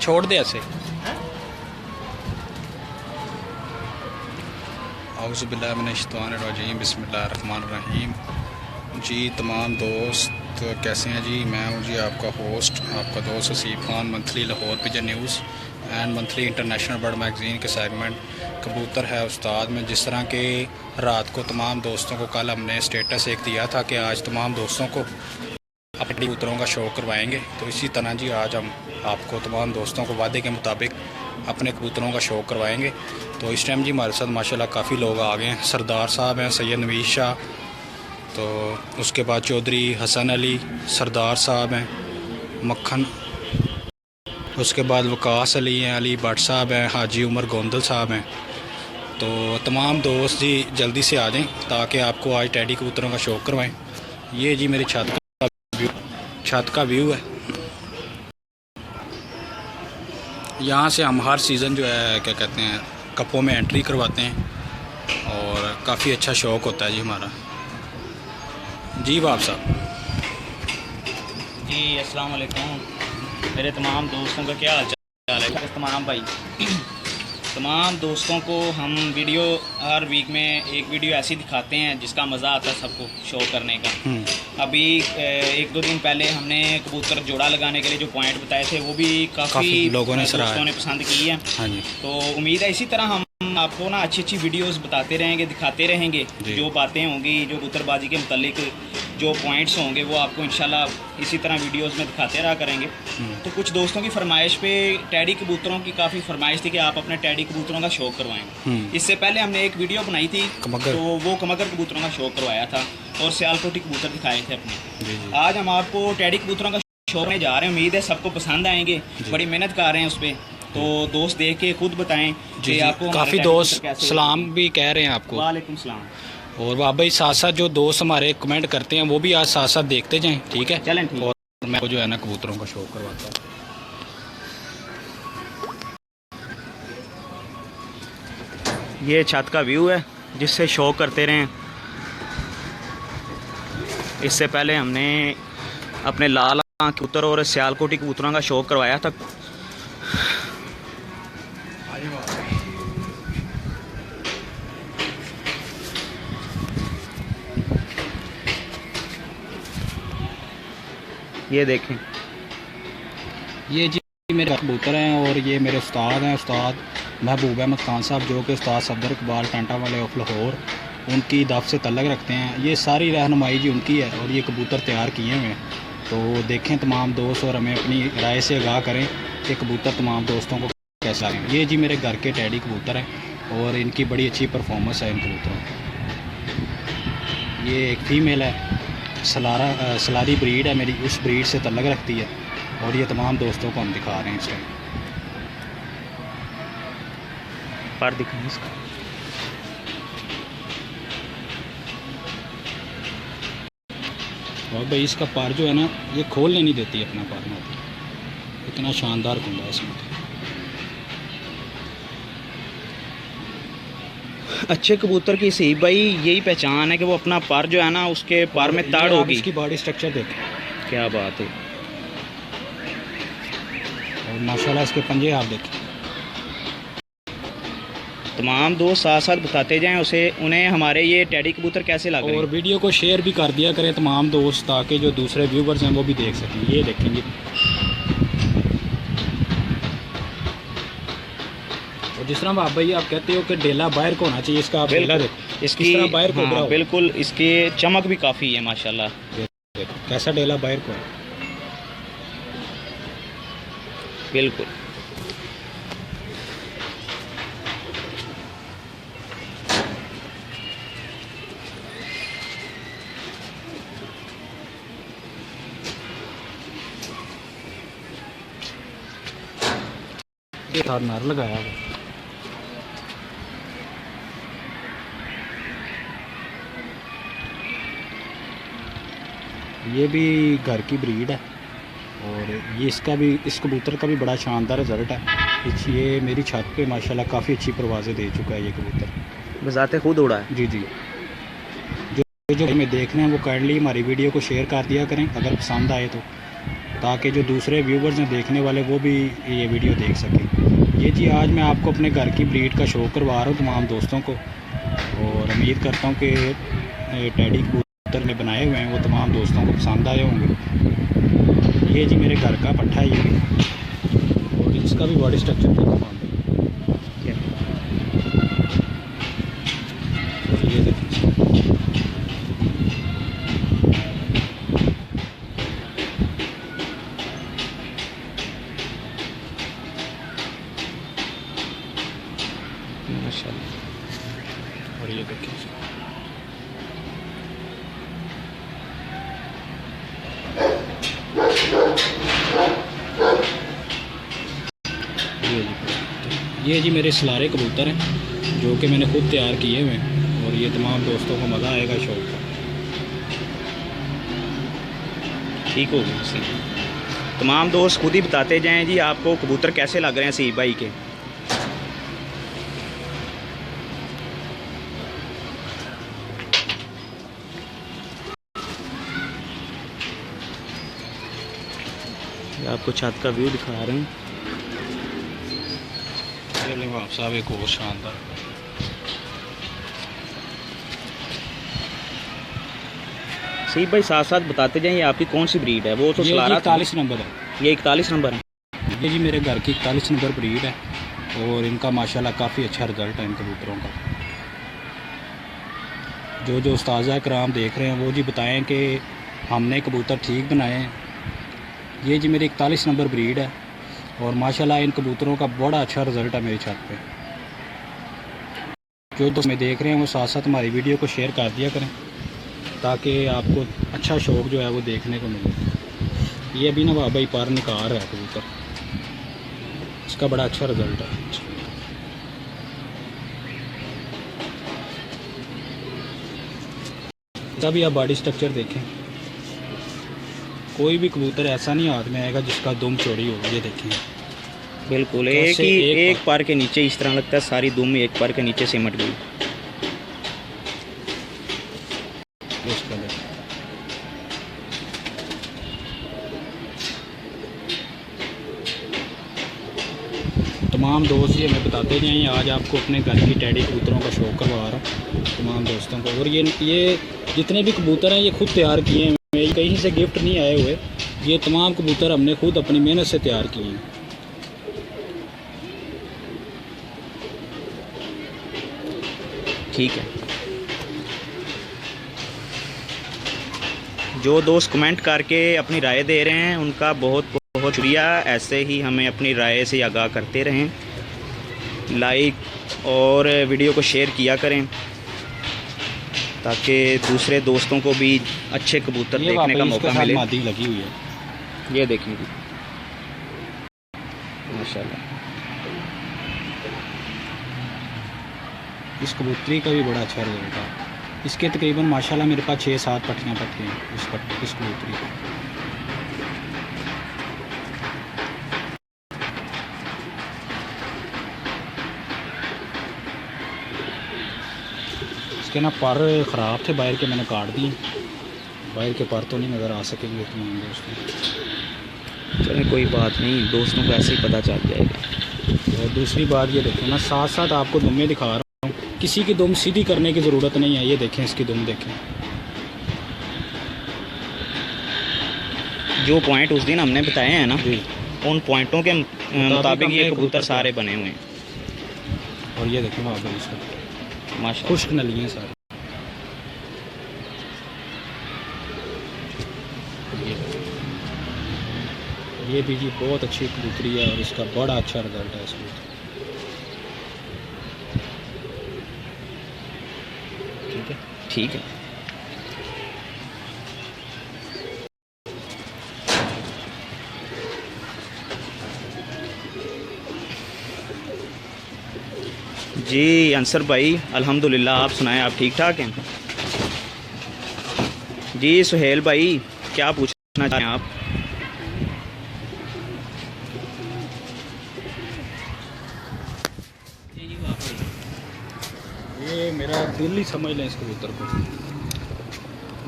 छोड़ दे ऐसे। औज़ुबिल्लाहिमिनश्शैतानिर्रजीम बिस्मिल्लाहिर्रहमानिर्रहीम। जी तमाम दोस्त कैसे हैं जी? मैं हूँ जी आपका होस्ट, आपका दोस्त Haseeb Khan. Monthly Lahore pigeon news and monthly international bird magazine के सेगमेंट कबूतर है उस्ताद में जिस तरह के रात को तमाम दोस्तों को कल हमने स्टेटस एक दिया था कि आज तमाम दोस्तों को अपने कबूतरों का शौक़ करवाएंगे, तो इसी तरह जी आज हम आपको तमाम दोस्तों को वादे के मुताबिक अपने कबूतरों का शौक़ करवाएंगे। तो इस टाइम जी हमारे साथ माशाल्लाह काफ़ी लोग आ गए हैं। सरदार साहब हैं, सैयद नवीश शाह, तो उसके बाद चौधरी हसन अली सरदार साहब हैं, मक्खन, उसके बाद वकास अली हैं, अली भट्ट साहब हैं, हाजी उमर गोंदल साहब हैं। तो तमाम दोस्त जी जल्दी से आ जाएं ताकि आपको आज टैडी कबूतरों का शौक़ करवाएं। ये जी मेरी छत का व्यू है। यहाँ से हम हर सीज़न जो है क्या कहते हैं कपों में एंट्री करवाते हैं और काफ़ी अच्छा शौक़ होता है जी हमारा। जी बाब साहब जी अस्सलाम वालेकुम मेरे तमाम दोस्तों का क्या हाल चाल है? तमाम भाई तमाम दोस्तों को हम वीडियो हर वीक में एक वीडियो ऐसी दिखाते हैं जिसका मज़ा आता है सबको शो करने का। अभी एक दो दिन पहले हमने कबूतर जोड़ा लगाने के लिए जो पॉइंट बताए थे वो भी काफ़ी लोगों ने दोस्तों ने पसंद की है। हाँ जी। तो उम्मीद है इसी तरह हम आपको ना अच्छी अच्छी वीडियोस बताते रहेंगे, दिखाते रहेंगे। जो बातें होंगी, जो कबूतरबाजी के मुतालिक जो पॉइंट्स होंगे वो आपको इंशाल्लाह इसी तरह वीडियोस में दिखाते रहा करेंगे। तो कुछ दोस्तों की फरमाइश पे टैडी कबूतरों की काफ़ी फरमाइश थी कि आप अपने टैडी कबूतरों का शौक़ करवाएं। इससे पहले हमने एक वीडियो बनाई थी तो वो कमगर कबूतरों का शौक़ करवाया था और सियालकोटी कबूतर दिखाए थे अपने। आज हम आपको टैडी कबूतरों का शौक़ करने जा रहे हैं। उम्मीद है सबको पसंद आएंगे, बड़ी मेहनत कर रहे हैं उस पर। तो दोस्त देख के खुद बताएं कि आपको काफ़ी दोस्त सलाम भी कह रहे हैं आपको। वालेकुम सलाम। और और भाई साथ साथ जो दोस्त हमारे कमेंट करते हैं वो भी आज साथ साथ देखते जाएं, ठीक है? चलें ठीक। और मैं जो है ना कबूतरों का शौक़ करवाता हूँ। ये छत का व्यू है जिससे शौक़ करते रहें। इससे पहले हमने अपने लाल कबूतर और सियालकोटी कबूतरों का शौक़ करवाया था। ये देखें, ये जी मेरे कबूतर हैं और ये मेरे उस्ताद हैं, उस्ताद महबूब अहमद खान साहब, जो कि उस्ताद सफदर इकबाल टांटा वाले ऑफ लाहौर उनकी दफ से तल्लक रखते हैं। ये सारी रहनुमाई जी उनकी है और ये कबूतर तैयार किए हुए हैं। तो देखें तमाम दोस्त और हमें अपनी राय से आगाह करें कि कबूतर तमाम दोस्तों को कैसा है। ये जी मेरे घर के टैडी कबूतर हैं और इनकी बड़ी अच्छी परफॉर्मेंस है इन कबूतरों की। ये एक फ़ीमेल है, सलारी ब्रीड है मेरी, उस ब्रीड से तल्लक रखती है और ये तमाम दोस्तों को हम दिखा रहे हैं इस टाइम। पर दिखाएं इसका। और भाई इसका पार जो है ना ये खोलने नहीं देती अपना पार में, इतना शानदार कुंडा है इसमें। अच्छे कबूतर की सही भाई यही पहचान है कि वो अपना पर जो है ना उसके पर में ताड़ होगी। इसकी बॉडी स्ट्रक्चर देखें, क्या बात है। और माशाल्लाह इसके पंजे आप देखें। तमाम दोस्त साथ साथ बताते जाएं उन्हें हमारे ये टैडी कबूतर कैसे लग रहे हैं। और वीडियो को शेयर भी कर दिया करें तमाम दोस्त ताकि जो दूसरे व्यूवर्स हैं वो भी देख सकें। ये देखेंगे और जिस तरह आप भाई आप कहते हो कि डेला बाहर को होना चाहिए, इसका आप डेला देखो, इसकी बाहर को हाँ, बिल्कुल इसकी चमक भी काफ़ी है माशाल्लाह। कैसा डेला बाहर को है, बिल्कुल। नर लगाया हुआ। ये भी घर की ब्रीड है और ये इस कबूतर का भी बड़ा शानदार रिज़ल्ट है। ये मेरी छत पे माशाल्लाह काफ़ी अच्छी परवाज़ें दे चुका है ये कबूतर, बजाते खुद उड़ा है। जी। जो हमें देख रहे हैं वो काइंडली हमारी वीडियो को शेयर कर दिया करें अगर पसंद आए तो। ताकि जो दूसरे व्यूवर्स हैं देखने वाले वो भी ये वीडियो देख सकें। ये जी आज मैं आपको अपने घर की ब्रीड का शो करवा रहा हूँ तमाम दोस्तों को, और उम्मीद करता हूँ कि टैडी कबूतर में बनाए हुए हैं वो तमाम दोस्तों को पसंद आए होंगे। ये जी मेरे घर का पट्ठा है ये भी, और इसका भी बॉडी स्ट्रक्चर देखो। ये देखिए माशाल्लाह, और ये देखिए ये जी मेरे सलारे कबूतर हैं जो कि मैंने खुद तैयार किए हुए हैं, और ये तमाम दोस्तों को मज़ा आएगा शौक का। ठीक हो गई सही। तमाम दोस्त खुद ही बताते जाएं जी आपको कबूतर कैसे लग रहे हैं सही भाई के। आपको छत का व्यू दिखा रहे हैं। आप साहब एक और शानदार, सही भाई साथ साथ बताते जाएं ये आपकी कौन सी ब्रीड है। वो तो ये 41 नंबर है। ये 41 नंबर है। ये जी मेरे घर की 41 नंबर ब्रीड है, और इनका माशाल्लाह काफ़ी अच्छा रिज़ल्ट है इन कबूतरों का। जो उस्ताज़ा कराम देख रहे हैं वो जी बताएं कि हमने कबूतर ठीक बनाए हैं। ये जी मेरी 41 नंबर ब्रीड है, और माशाल्लाह इन कबूतरों का बड़ा अच्छा रिज़ल्ट है मेरी छत पे। जो दोस्त में देख रहे हैं वो साथ साथ हमारी वीडियो को शेयर कर दिया करें ताकि आपको अच्छा शौक़ जो है वो देखने को मिले। ये अभी ना भाई पर निकाल रहा है कबूतर, इसका बड़ा अच्छा रिज़ल्ट है। तभी आप बॉडी स्ट्रक्चर देखें, कोई भी कबूतर ऐसा नहीं हाथ में आएगा जिसका दुम चौड़ी हो। ये देखें बिल्कुल एक पार के नीचे इस तरह लगता है सारी दुम एक पार के नीचे सिमट गई। तमाम दोस्त ये हमें बताते जाएं, आज आपको अपने घर की टैडी कबूतरों का शौक़ करवा रहा हूँ तमाम दोस्तों को। और ये जितने भी कबूतर हैं ये खुद तैयार किए हैं, कहीं से गिफ्ट नहीं आए हुए। ये तमाम कबूतर हमने खुद अपनी मेहनत से तैयार किए हैं। ठीक है, जो दोस्त कमेंट करके अपनी राय दे रहे हैं उनका बहुत बहुत शुक्रिया। ऐसे ही हमें अपनी राय से आगाह करते रहें, लाइक और वीडियो को शेयर किया करें ताकि दूसरे दोस्तों को भी अच्छे कबूतर देखने का मौका मिले। मादी लगी हुई है, ये देखेंगे माशाल्लाह। इस कबूतरी का भी बड़ा अच्छा रिजल्ट है। इसके तकरीबन माशाल्लाह मेरे पास 6-7 पट्टियाँ पट्टी हैं इस कबूतरी की। इसके ना पर ख़राब थे बाहर के, मैंने काट दिए। बाहर के पर तो नहीं नज़र आ सकेंगे तमाम दोस्तों। चलिए कोई बात नहीं, दोस्तों को ऐसे ही पता चल जाएगा। और दूसरी बात ये देखें, मैं साथ साथ आपको दुम्मे दिखा रहा हूँ, किसी की दुम सीधी करने की ज़रूरत नहीं है। ये देखें इसकी दुम देखें। जो पॉइंट उस दिन हमने बताए हैं ना, उन पॉइंटों के मुताबिक ये कबूतर सारे बने हुए हैं। और ये देखें वहाँ पर इसका माशाल्लाह खुश्क नलियाँ सारी। ये भी जी बहुत अच्छी कबूतरी है और इसका बड़ा अच्छा रिजल्ट है इसमें। ठीक है, ठीक है। जी अंसर भाई अल्हम्दुलिल्लाह, आप सुनाएं, आप ठीक ठाक हैं? जी सुहेल भाई क्या पूछना चाहें आप? ये मेरा दिल ही समझ लें इस कबूतर को।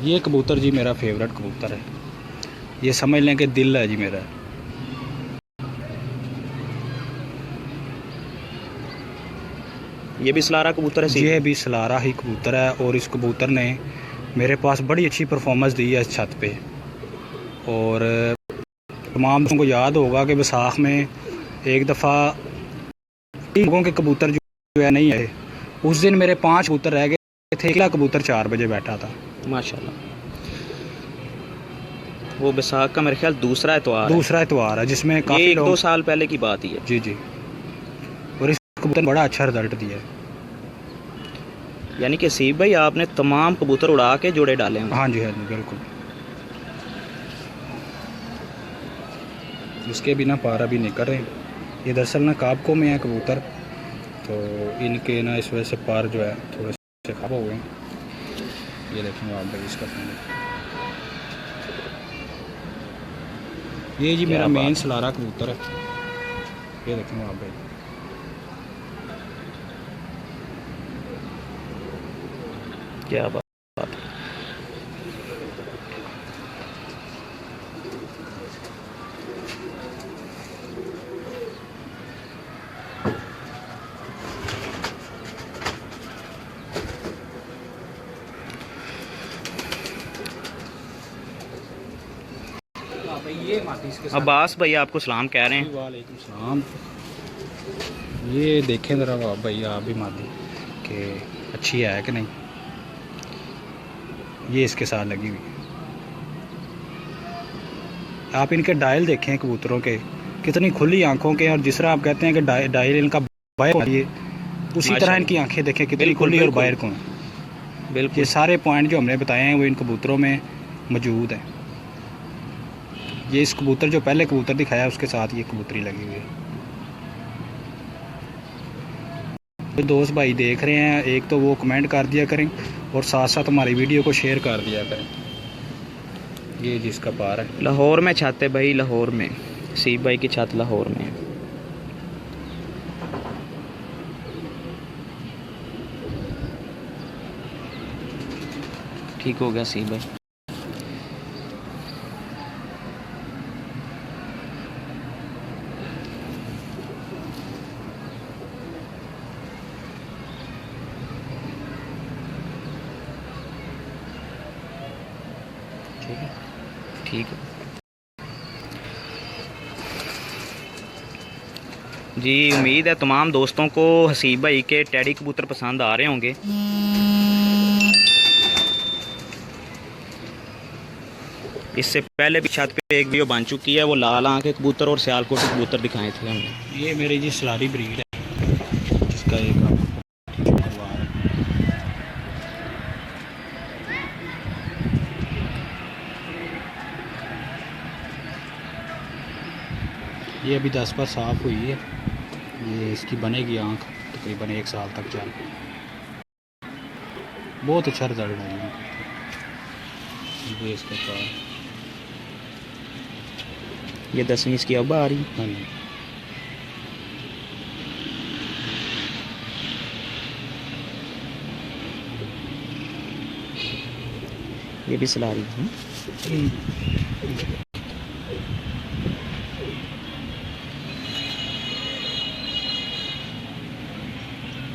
ये कबूतर जी मेरा फेवरेट कबूतर है ये समझ लें कि दिल है जी मेरा। ये भी सलारा कबूतर है? ये भी सलारा ही कबूतर है और इस कबूतर ने मेरे पास बड़ी अच्छी परफॉर्मेंस दी है इस छत पे। और तमाम लोगों को याद होगा कि बैसाख में एक दफ़ा लोगों के कबूतर जो है नहीं आए, उस दिन मेरे 5 कबूतर रह गए थे। अगला कबूतर 4 बजे बैठा था। माशाल्लाह। वो बैसाख का मेरे ख्याल दूसरा एतवार है जिसमें काफ़ी 1-2 साल पहले की बात ही है। जी जी। और इस कबूतर ने बड़ा अच्छा रिजल्ट दिया है। यानी कि सीब भाई आपने तमाम कबूतर उड़ा के जोड़े डाले हैं? हाँ जी बिल्कुल। इसके बिना पार अभी नहीं कर रहे। ये दरअसल ना काबको में है कबूतर, तो इनके ना इस वजह से पार जो है थोड़े से खराब हो गए। ये देखेंगे आप भाई इसका फोन। ये जी मेरा मेन सलारा कबूतर है। ये देखेंगे आप भाई। क्या बात। अब्बास भाई आपको सलाम कह रहे हैं। वालेकुम सलाम। ये देखें ज़रा भाई आप भी मादी कि अच्छी है कि नहीं। ये इसके साथ लगी हुई। आप इनके डायल देखें कबूतरों के, कितनी खुली आंखों के। और जिस तरह आप कहते हैं कि डायल इनका बाहर, ये उसी तरह इनकी आंखें देखें कितनी खुली और बाहर को। बिल्कुल ये सारे पॉइंट जो हमने बताए हैं वो इन कबूतरों में मौजूद हैं। ये इस कबूतर जो पहले कबूतर दिखाया उसके साथ ये कबूतरी लगी हुई है। तो दोस्त भाई देख रहे हैं, एक तो वो कमेंट कर दिया करें और साथ साथ हमारी वीडियो को शेयर कर दिया करें। ये जिसका पार है लाहौर में छत है भाई, लाहौर में सीब भाई की छत लाहौर में है। ठीक हो गया सीब भाई। ठीक है जी। उम्मीद है तमाम दोस्तों को हसीब भाई के टैडी कबूतर पसंद आ रहे होंगे। इससे पहले भी छत पे एक वीडियो बन चुकी है, वो लाल आंख के कबूतर और सियालकोट के कबूतर दिखाए थे हमने। ये मेरी जी सलारी ब्रीड है जिसका एक ये अभी 10 बार साफ़ हुई है। ये इसकी बनेगी आँख तकरीबन 1 साल तक चल। बहुत अच्छा रिजल्ट है ये इसके पास। ये 10वीं इसकी अब आ रही। हाँ ये भी सला रही है।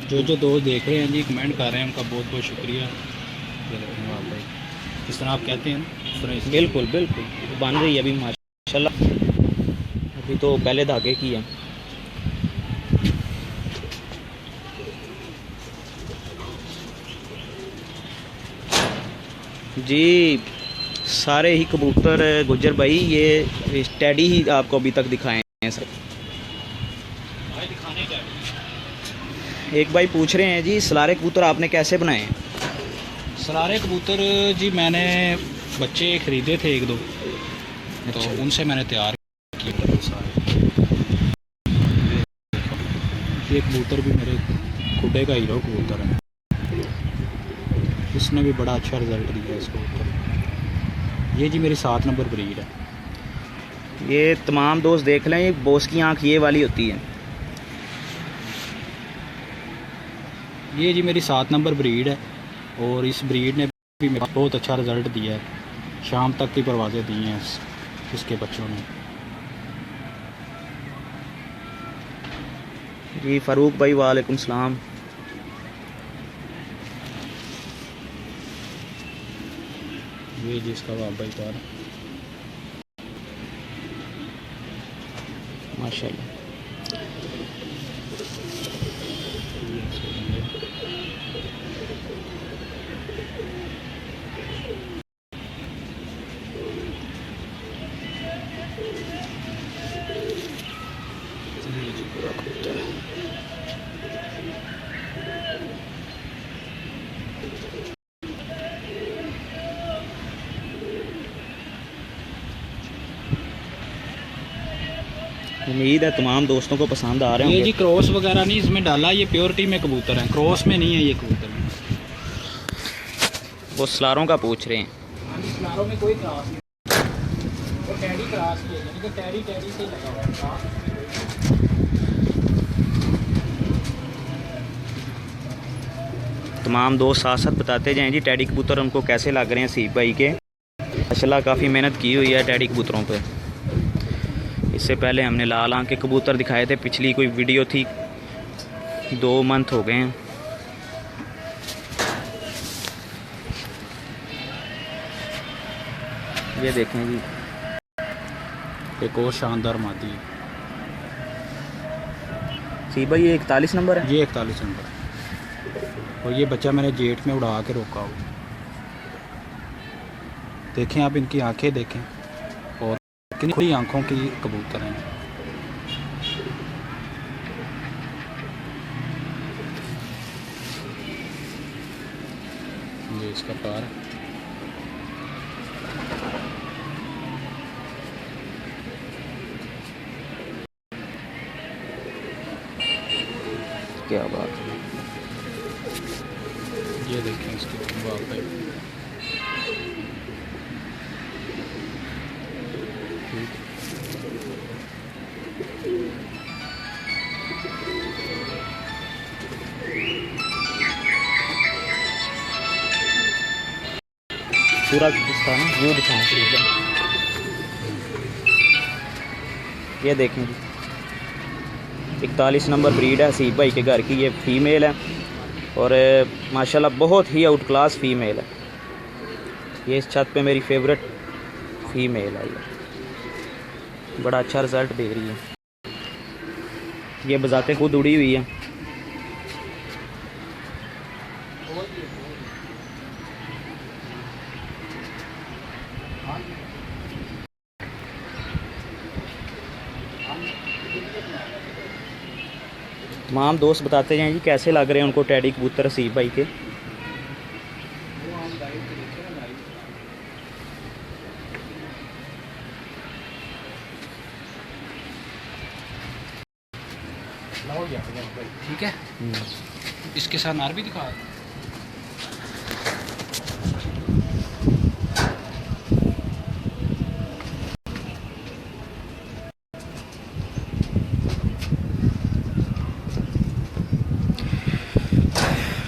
जो दोस्त देख रहे हैं जी, कमेंट कर रहे हैं, उनका बहुत बहुत शुक्रिया। जिस तरह आप कहते हैं ना, बिल्कुल बिल्कुल बन रही है अभी माशाल्लाह। अभी तो पहले धागे की है। जी सारे ही कबूतर गुज्जर भाई ये टैडी ही आपको अभी तक दिखाए हैं सर। एक भाई पूछ रहे हैं जी सलारे कबूतर आपने कैसे बनाए हैं? सलारे कबूतर जी मैंने बच्चे ख़रीदे थे 1-2, तो उनसे मैंने तैयार किए सारे। ये कबूतर भी मेरे खुडे का हीरो कबूतर है। इसने भी बड़ा अच्छा रिज़ल्ट दिया इस कबूतर। ये जी मेरी 7 नंबर ब्रीड है। ये तमाम दोस्त देख लें, बॉस की आँख ये वाली होती है। ये जी मेरी 7 नंबर ब्रीड है और इस ब्रीड ने भी मेरा बहुत अच्छा रिज़ल्ट दिया है। शाम तक की परवाज़ें दी हैं इसके बच्चों ने। जी फ़ारूक भाई वालेकुम सलाम। ये जी इसका बाबा पर माशाल्लाह। उम्मीद है तमाम दोस्तों को पसंद आ रहे ये होंगे। जी क्रॉस वगैरह नहीं इसमें डाला, ये प्योरिटी में कबूतर है, क्रॉस में नहीं है ये कबूतर। वो सलारों का पूछ रहे हैं। सलारों में कोई क्रॉस नहीं, वो टैडी क्रॉस ही है, यानी कि टैडी से लगा हुआ है क्रॉस। तमाम दोस्त साथ साथ बताते जाएं जी टैडी कबूतर उनको कैसे लग रहे हैं सीप भाई के। माशाल्लाह काफ़ी मेहनत की हुई है टैडी कबूतरों पे। इससे पहले हमने लाल आंख के कबूतर दिखाए थे, पिछली कोई वीडियो थी, 2 मंथ हो गए हैं। ये देखें जी एक और शानदार मादी है। सीप भाई ये 41 नंबर है। ये 41 नंबर है और ये बच्चा मैंने जेट में उड़ा के रोका हो। देखें आप इनकी आंखें देखें और कितनी खुली आंखों की कबूतर हैं। ये इसका पार है। क्या बात है। ये देखें इसकी वाकई पूरा इसका ना व्यू दिखाएं सीप भाई। ये देखें जी 41 नंबर ब्रीड है सीप भाई के घर की। ये फीमेल है और माशाल्लाह बहुत ही आउट क्लास फीमेल है। ये इस छत पे मेरी फेवरेट फीमेल है। ये बड़ा अच्छा रिज़ल्ट दे रही है। ये बजाते खुद उड़ी हुई है। तमाम दोस्त बताते हैं जी कैसे लग रहे हैं उनको टैडी कबूतर सीप भाई के। ठीक है। इसके साथ नार भी दिखा।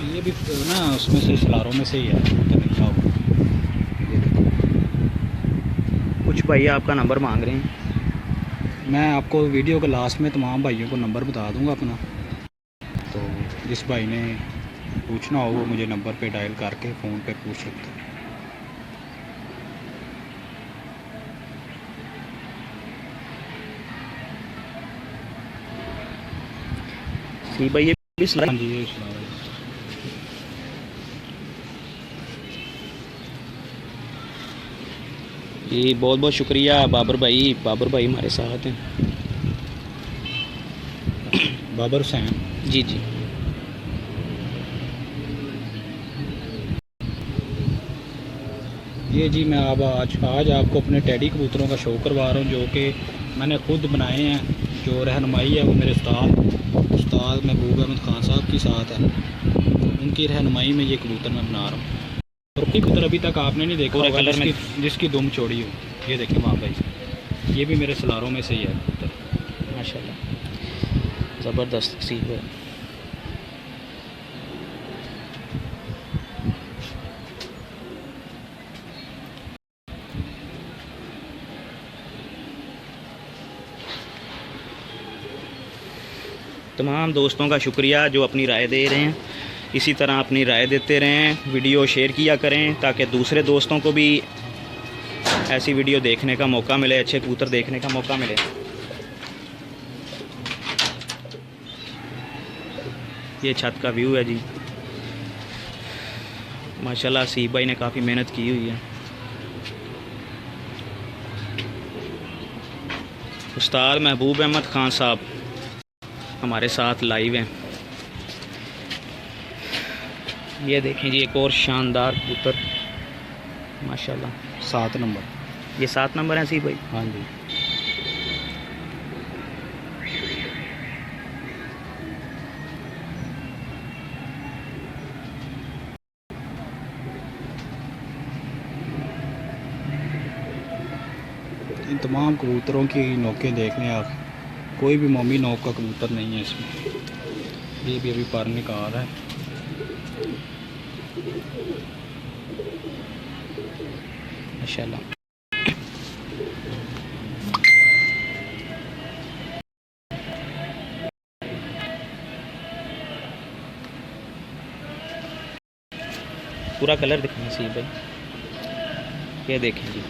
ये भी ना उसमें से सलारों में से ही है, तो नहीं होगा। कुछ भाई आपका नंबर मांग रहे हैं। मैं आपको वीडियो के लास्ट में तमाम भाइयों को नंबर बता दूंगा अपना, तो जिस भाई ने पूछना हो वो मुझे नंबर पे डायल करके फ़ोन पे पूछ सकते हैं। सीप भाई ये भी हाँ जी ये सुना रहा है। जी बहुत बहुत शुक्रिया बाबर भाई हमारे साथ हैं। बाबर हुसैन। जी जी ये जी मैं अब आज आपको अपने टैडी कबूतरों का शो करवा रहा हूँ, जो कि मैंने खुद बनाए हैं। जो रहनुमाई है वो मेरे उस्ताद महबूब अहमद खान साहब के साथ है, उनकी रहनुमाई में ये कबूतर मैं बना रहा हूँ। और कोई कबूतर अभी तक आपने नहीं देखा होगा जिसकी दुम चौड़ी हो। ये देखें वहाँ भाई, ये भी मेरे सलारों में से ही है कबूतर। माशाल्लाह ज़बरदस्त सीप है। तमाम दोस्तों का शुक्रिया जो अपनी राय दे रहे हैं। इसी तरह अपनी राय देते रहें, वीडियो शेयर किया करें ताकि दूसरे दोस्तों को भी ऐसी वीडियो देखने का मौका मिले, अच्छे कबूतर देखने का मौका मिले। ये छत का व्यू है जी। माशाल्लाह सीब भाई ने काफ़ी मेहनत की हुई है। उस्ताद महबूब अहमद ख़ान साहब हमारे साथ लाइव हैं। ये देखें जी, एक और शानदार कबूतर माशाल्लाह। 7 नंबर। ये 7 नंबर है सीब भाई। हाँ जी। इन तमाम कबूतरों की नोकें देख लें आप, कोई भी मोमी नोक का कबूतर नहीं है इसमें। ये भी अभी पर निकाल रहा है। माशाल्लाह। पूरा कलर दिखाएं सीब भाई। ये देखें जी,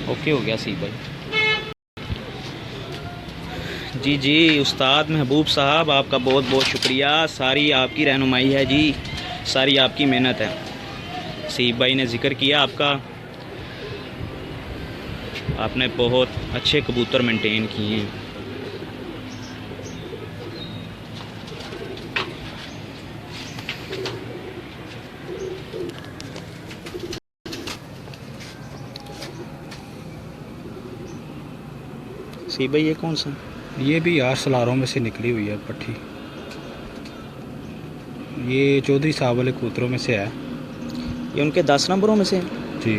ओके हो गया सीब भाई। जी जी उस्ताद महबूब साहब, आपका बहुत बहुत शुक्रिया। सारी आपकी रहनुमाई है जी, सारी आपकी मेहनत है। सीब भाई ने जिक्र किया आपका, आपने बहुत अच्छे कबूतर मेंटेन किए हैं। सीब भाई ये कौन सा? ये भी यार सलारों में से निकली हुई है पट्टी। ये चौधरी साहब वाले कबूतरों में से है। ये उनके 10 नंबरों में से है? जी।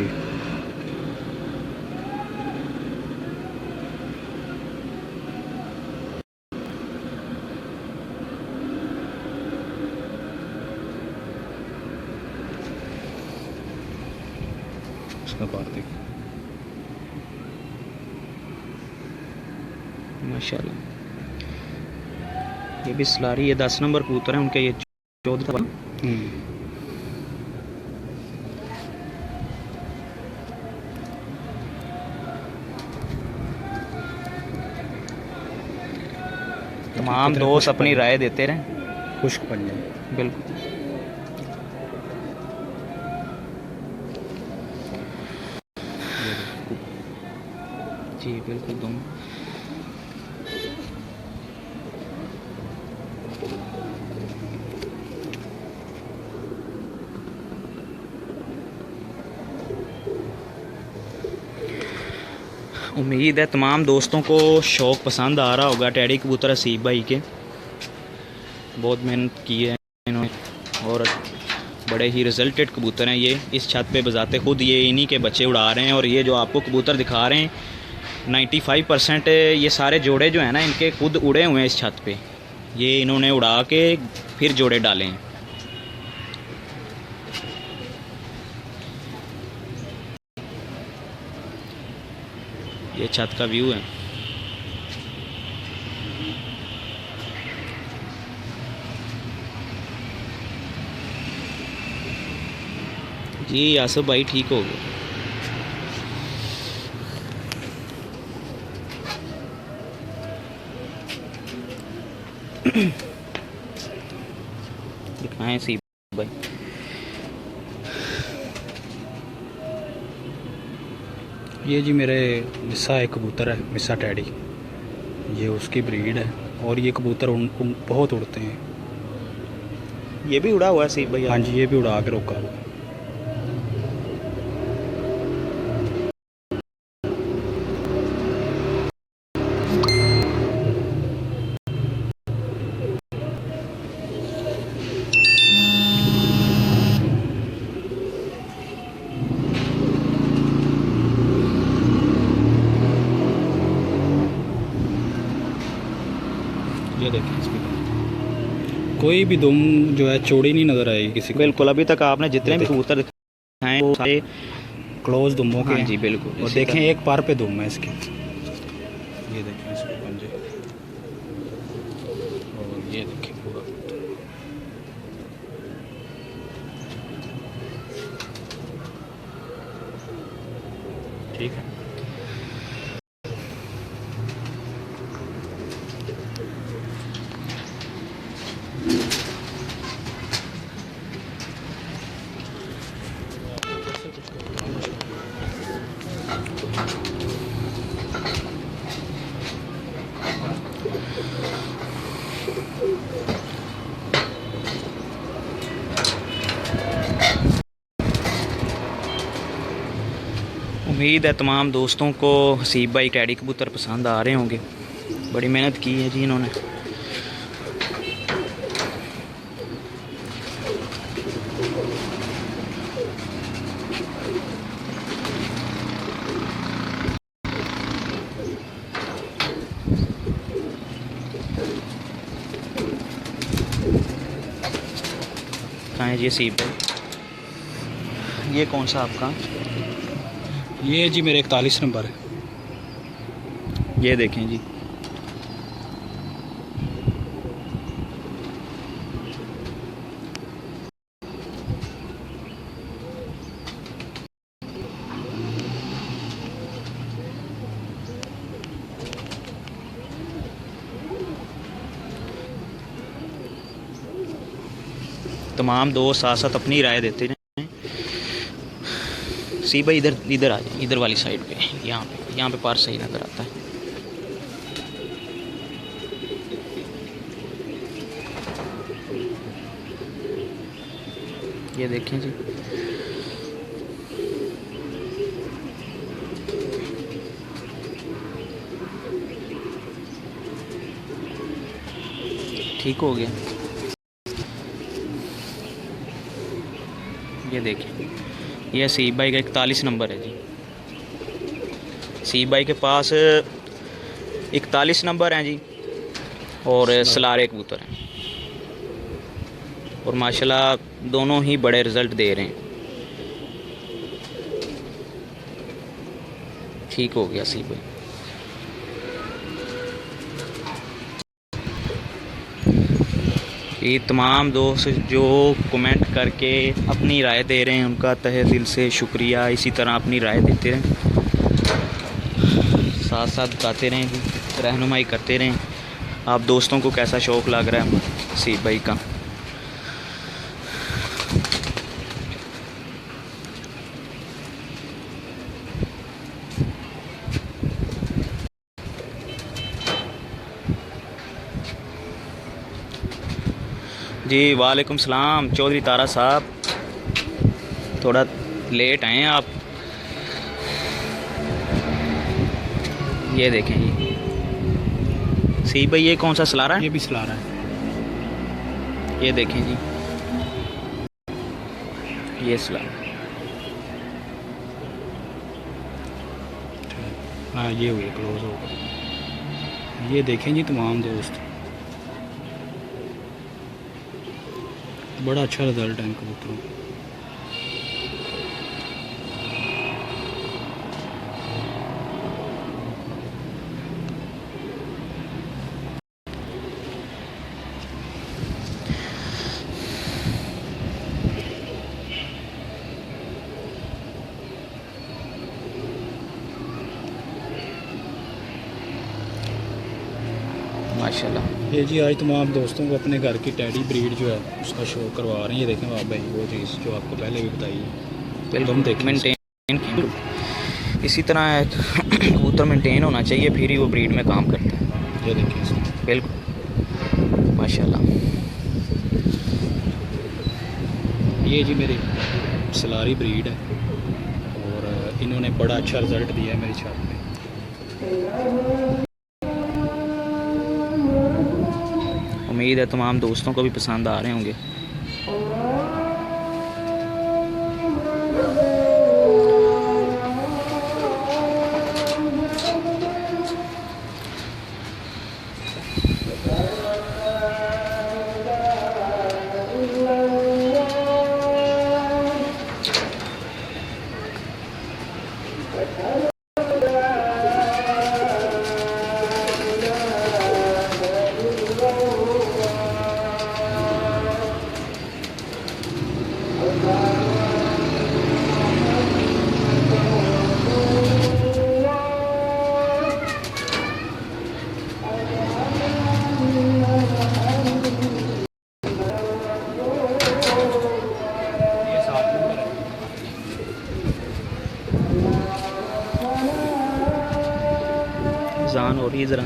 उसका कार्तिक माशाल्लाह। ये भी सलारी, ये 10 नंबर कबूतर हैं उनके। ये 14 तमाम दोस्त अपनी राय देते रहें। खुश्क पन जाए। बिल्कुल जी, बिल्कुल दोनों। उम्मीद है तमाम दोस्तों को शौक़ पसंद आ रहा होगा। टैडी कबूतर सीब भाई के बहुत मेहनत की है इन्होंने और बड़े ही रिजल्टेड कबूतर हैं ये। इस छत पे बजाते खुद ये इन्हीं के बच्चे उड़ा रहे हैं। और ये जो आपको कबूतर दिखा रहे हैं 95% ये सारे जोड़े जो हैं ना, इनके खुद उड़े हुए हैं इस छत पे। ये इन्होंने उड़ा के फिर जोड़े डाले हैं। ये छत का व्यू है। जी आसिफ भाई ठीक हो गया। दिखाएं सी भाई। ये जी मेरे मिस्सा एक कबूतर है, मिस्सा टैडी। ये उसकी ब्रीड है और ये कबूतर बहुत उड़ते हैं। ये भी उड़ा हुआ है सीब भाई? हाँ जी, ये भी उड़ा के रोका हुआ। ये देखिए इसकी। कोई भी दुम जो है चौड़ी नहीं नज़र आएगी किसी को। बिल्कुल, अभी तक आपने जितने भी कबूतर दिखाए हैं वो सारे क्लोज दुमों के हाँ हैं। जी बिल्कुल। और देखें एक पार पे दुम है इसके, ये देखें इसके पंजे, और ये देखें पूरा। ठीक है। उम्मीद है तमाम दोस्तों को हसीब भाई कैडी कबूतर पसंद आ रहे होंगे। बड़ी मेहनत की है जी इन्होंने। कहाँ है जी हसीब भाई? ये कौन सा आपका? ये जी मेरे 41 नंबर है। ये देखें जी, तमाम दोस्त साथ साथ अपनी राय देते हैं। सी भाई इधर इधर आ जाए, इधर वाली साइड पे, यहाँ पे पार सही नज़र आता है। ये देखें जी, ठीक हो गया। ये देखिए, ये सी बाई का 41 नंबर है जी। सी बाई के पास 41 नंबर हैं जी, और सलारे कबूतर हैं, और माशाल्लाह दोनों ही बड़े रिज़ल्ट दे रहे हैं। ठीक हो गया सी बाई। ये तमाम दोस्त जो कमेंट करके अपनी राय दे रहे हैं उनका तहे दिल से शुक्रिया। इसी तरह अपनी राय देते रहें, साथ साथ बताते रहें जी, रहनुमाई करते रहें। आप दोस्तों को कैसा शौक़ लग रहा है हसीब भाई का। जी वालेकुम सलाम चौधरी तारा साहब, थोड़ा लेट आए हैं आप। ये देखें जी सी भाई, ये कौन सा सलारा है? ये भी सलारा है। ये देखें जी, ये सलारा। हाँ ये हुए क्लोज हो गए। ये देखें जी तमाम दोस्त, बड़ा अच्छा रिजल्ट है इन कबूतरों का। माशाल्लाह। ये जी आज तमाम दोस्तों को अपने घर की टैडी ब्रीड जो है उसका शो करवा रहे हैं। ये देखें आप भाई, वो चीज़ जो आपको पहले भी बताई है, तुम देखें मेंटेन इसी तरह कबूतर मेंटेन होना चाहिए, फिर ही वो ब्रीड में काम करता है। ये देखें इसमें बिल्कुल माशाल्लाह। ये जी मेरी सलारी ब्रीड है, और इन्होंने बड़ा अच्छा रिज़ल्ट दिया है मेरी छत में। उम्मीद है तमाम दोस्तों को भी पसंद आ रहे होंगे। दिखाइए ज़रा।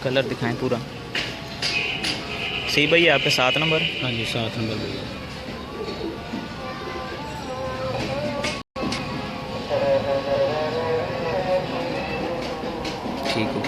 कलर दिखाएं पूरा। सही भैया आपके 7 नंबर। हाँ जी 7 नंबर भैया। ठीक है।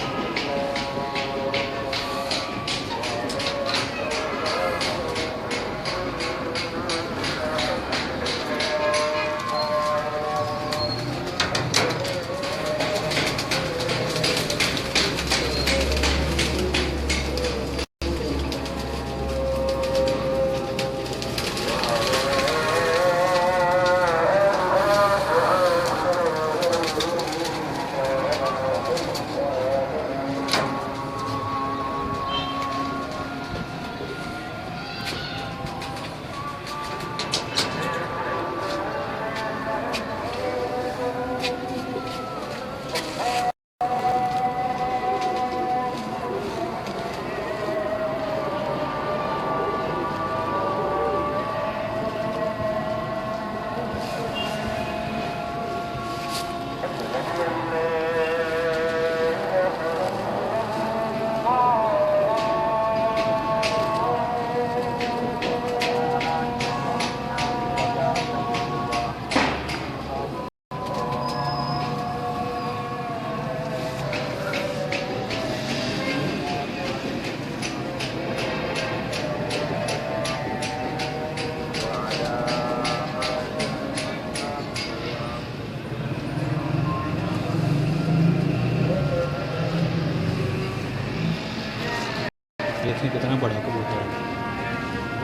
देखिए कितना बड़ा कबूतर है,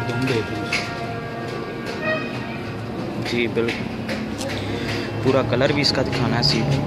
एकदम बेहतरीन। जी बिल्कुल, पूरा कलर भी इसका दिखाना है सीधे।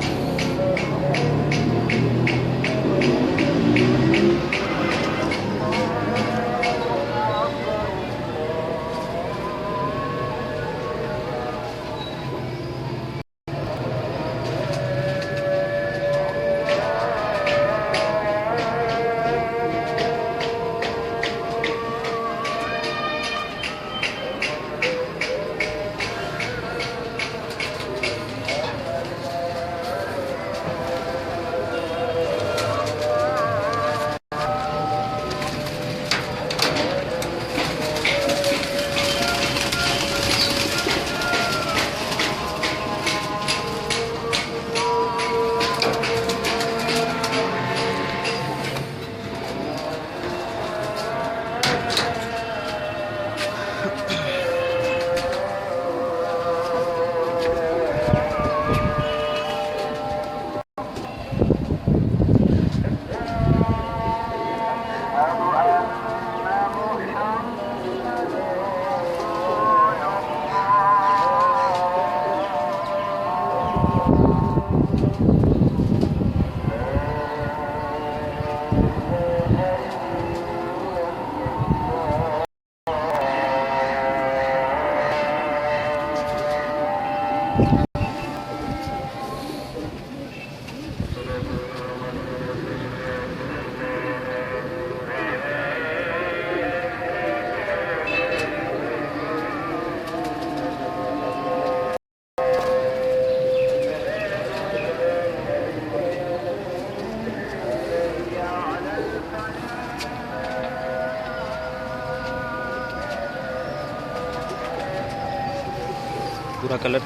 पूरा कलर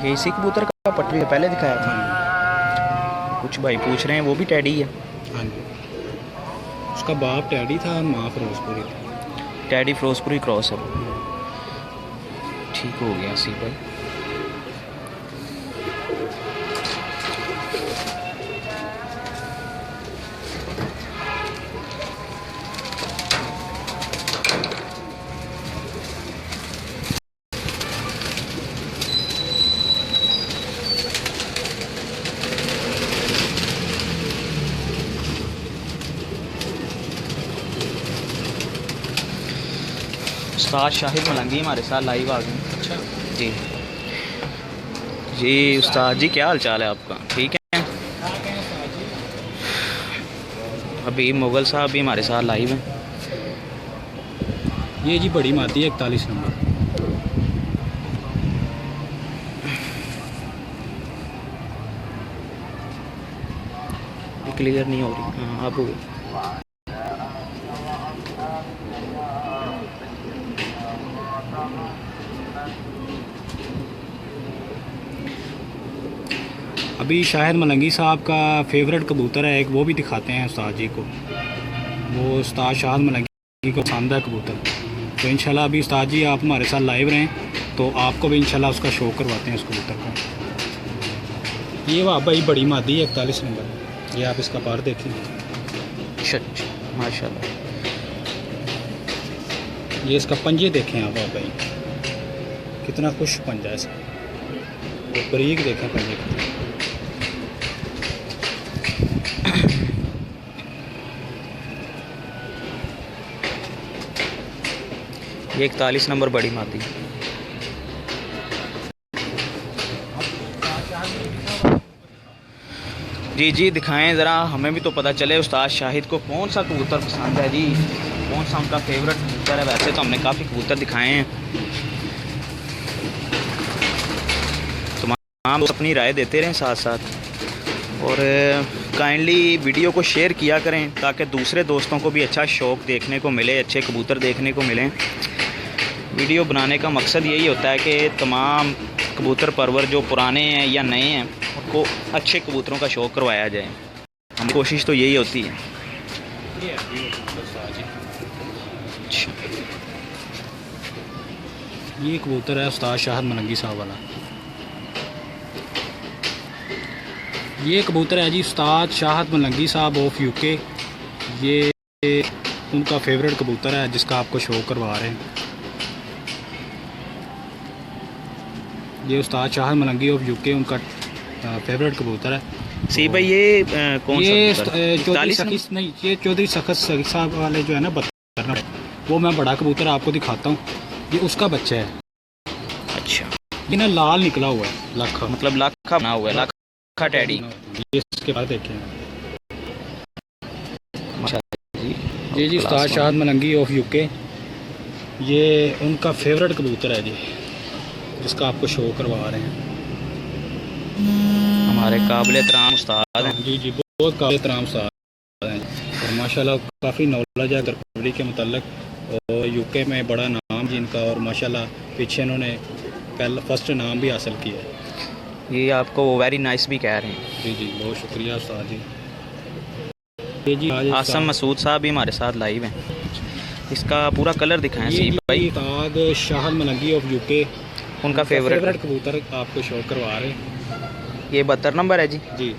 ये इसी कबूतर का पटरी पहले दिखाया था। कुछ भाई पूछ रहे हैं वो भी टैडी है? हाँ जी, उसका बाप टैडी था, माँ फिरोजपुरी थी। टैडी फिरोजपुरी क्रॉस है। ठीक हो गया सी भाई। उस्ताद शाहिद मलंगी हमारे साथ लाइव आ गए। अच्छा जी जी उस्ताद जी, क्या हाल चाल है आपका? ठीक है। अभी मुगल साहब भी हमारे साथ लाइव हैं। ये जी बड़ी मादी है 41 नंबर। क्लियर नहीं हो रही। हाँ अब हो गई। अभी शाहिद मलंगी साहब का फेवरेट कबूतर है एक, वो भी दिखाते हैं उस्ताद जी को। वो उस्ताद शाहिद मलंगी को पसंद है कबूतर, तो इंशाल्लाह अभी उस्ताद जी आप हमारे साथ लाइव रहें तो आपको भी इंशाल्लाह उसका शो करवाते हैं उस कबूतर का। ये वाह भाई बड़ी मादी है 41 नंबर। ये आप इसका पार देखें। माशाल्लाह। ये इसका पंजे देखें आप वाह भाई, कितना खुश पंजा है इसका। तो बरीक देखें पंजे का। ये 41 नंबर बड़ी मादी। जी जी दिखाएं ज़रा, हमें भी तो पता चले उस्ताद शाहिद को कौन सा कबूतर पसंद है जी, कौन सा उनका फेवरेट कबूतर है। वैसे तो हमने काफ़ी कबूतर दिखाए हैं, तमाम लोग अपनी राय देते रहें साथ साथ, और काइंडली वीडियो को शेयर किया करें ताकि दूसरे दोस्तों को भी अच्छा शौक़ देखने को मिले, अच्छे कबूतर देखने को मिलें। वीडियो बनाने का मकसद यही होता है कि तमाम कबूतर परवर जो पुराने हैं या नए हैं उनको अच्छे कबूतरों का शौक़ करवाया जाए। हम कोशिश तो यही होती है। अच्छा, ये कबूतर है उस्ताद शाहिद मलंगी साहब वाला। ये कबूतर है जी उस्ताद शाहिद मलंगी साहब ऑफ यूके। ये उनका फेवरेट कबूतर है जिसका आपको शो करवा रहे हैं। ये उस्ताद शाहिद मलंगी ऑफ यूके उनका फेवरेट कबूतर है। सी भाई ये कौन ये सा चौधरी सखीस नहीं, ये चौधरी सखत साहब वाले जो है ना बता, वो मैं बड़ा कबूतर आपको दिखाता हूँ। ये उसका बच्चा है। अच्छा, ये ना लाल निकला हुआ है, लाखा मतलब लाखा बना हुआ है, लाखा टैडी। ये इसके बाद देखें जी जी उस्ताद शाहिद मलंगी ऑफ यूके। ये उनका फेवरेट कबूतर है जी जिसका आपको शो करवा रहे हैं। हमारे काबिल एहतराम उस्ताद हैं। जी जी बहुत काबिल एहतराम उस्ताद हैं और माशाल्लाह काफ़ी नॉलेज है गर्पड़ी के मतलब, और यूके में बड़ा नाम जी इनका, और माशाल्लाह पीछे इन्होंने फर्स्ट नाम भी हासिल किया है। ये आपको वेरी नाइस भी कह रहे हैं। जी जी बहुत शुक्रिया उस्ताद जी। ये जी आसम मसूद साहब भी हमारे साथ लाइव हैं। इसका पूरा कलर दिखाएं सी भाई। उस्ताद शाहिद मलंगी ऑफ यूके उनका फेवरेट कबूतर आपको शो करवा रहे हैं। ये 72 नंबर है जी। जी,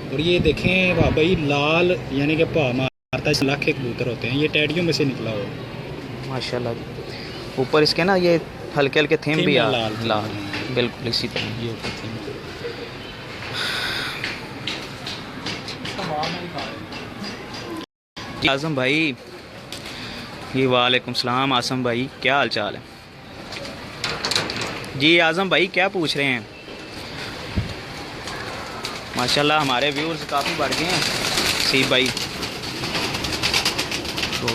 और ये देखें बाबा जी लाल यानी कि पा मारता है, लाखे कबूतर होते हैं, ये टैडियों में से निकला हुआ माशाल्लाह जी। ऊपर इसके ना ये हल्के हल्के थीम भी लाल लाल बिल्कुल इसी तरह। ये आज़म भाई, ये वालेकुम सलाम आसम भाई, क्या हाल चाल है जी? आज़म भाई क्या पूछ रहे हैं? माशाल्लाह हमारे व्यूअर्स काफ़ी बढ़ गए हैं सी भाई। तो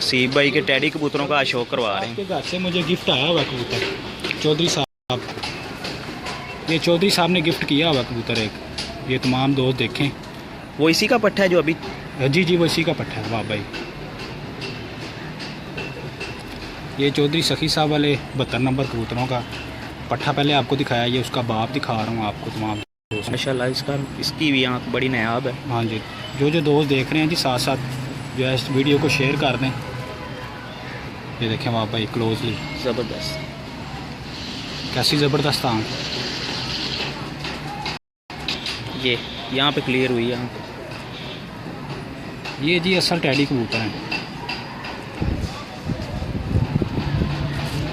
सीब भाई के टैडी कबूतरों का शो करवा रहे हैं। आपके घर से मुझे गिफ्ट आया हुआ कबूतर, चौधरी साहब, ये चौधरी साहब ने गिफ्ट किया हुआ कबूतर एक। ये तमाम दोस्त देखें। वो इसी का पट्टा है जो अभी? जी जी, वो इसी का पट्टा है। वाह भाई, ये चौधरी सखी साहब वाले 72 नंबर कबूतरों का पट्ठा पहले आपको दिखाया, ये उसका बाप दिखा रहा हूँ आपको तमाम दोस्त। माशाल्लाह इसकी भी आँख बड़ी नायाब है। हाँ जी, जो दोस्त देख रहे हैं जी, साथ साथ जो है इस वीडियो को शेयर कर दें। ये देखें वाह भाई, क्लोजली ज़बरदस्त, कैसी ज़बरदस्त आँख। ये यहाँ पे क्लियर हुई है। ये जी असल टैडी कबूतर हैं,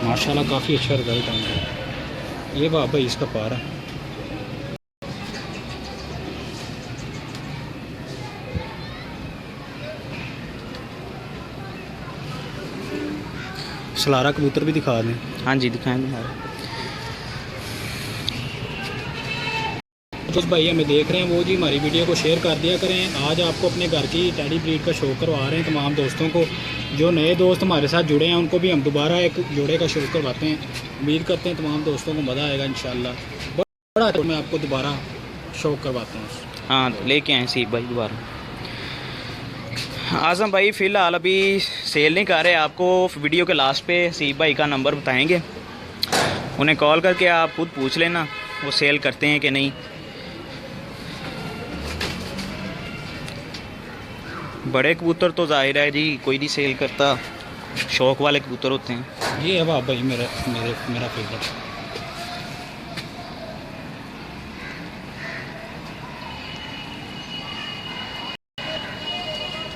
माशाल्लाह काफ़ी अच्छा रिजल्ट है। ये वाह भाई इसका पार है। सलारा कबूतर भी दिखा दें। हाँ जी दिखाएं तुम्हारा। जिस भाई हमें देख रहे हैं वो जी हमारी वीडियो को शेयर कर दिया करें। आज आपको अपने घर की टैडी ब्रीड का शो करवा रहे हैं तमाम दोस्तों को। जो नए दोस्त हमारे साथ जुड़े हैं उनको भी हम दोबारा एक जोड़े का शो करवाते हैं। उम्मीद करते हैं तमाम दोस्तों को मज़ा आएगा इंशाल्लाह। बड़ा तो मैं आपको दोबारा शो करवाता हूँ। हाँ लेके आए सीख भाई दोबारा। आज़म भाई फ़िलहाल अभी सेल नहीं कर रहे, आपको वीडियो के लास्ट पे सीख भाई का नंबर बताएंगे, उन्हें कॉल करके आप खुद पूछ लेना वो सेल करते हैं कि नहीं। बड़े कबूतर तो जाहिर है जी कोई नहीं सेल करता, शौक वाले कबूतर होते हैं। ये है वाह भाई मेरा फेवरेट।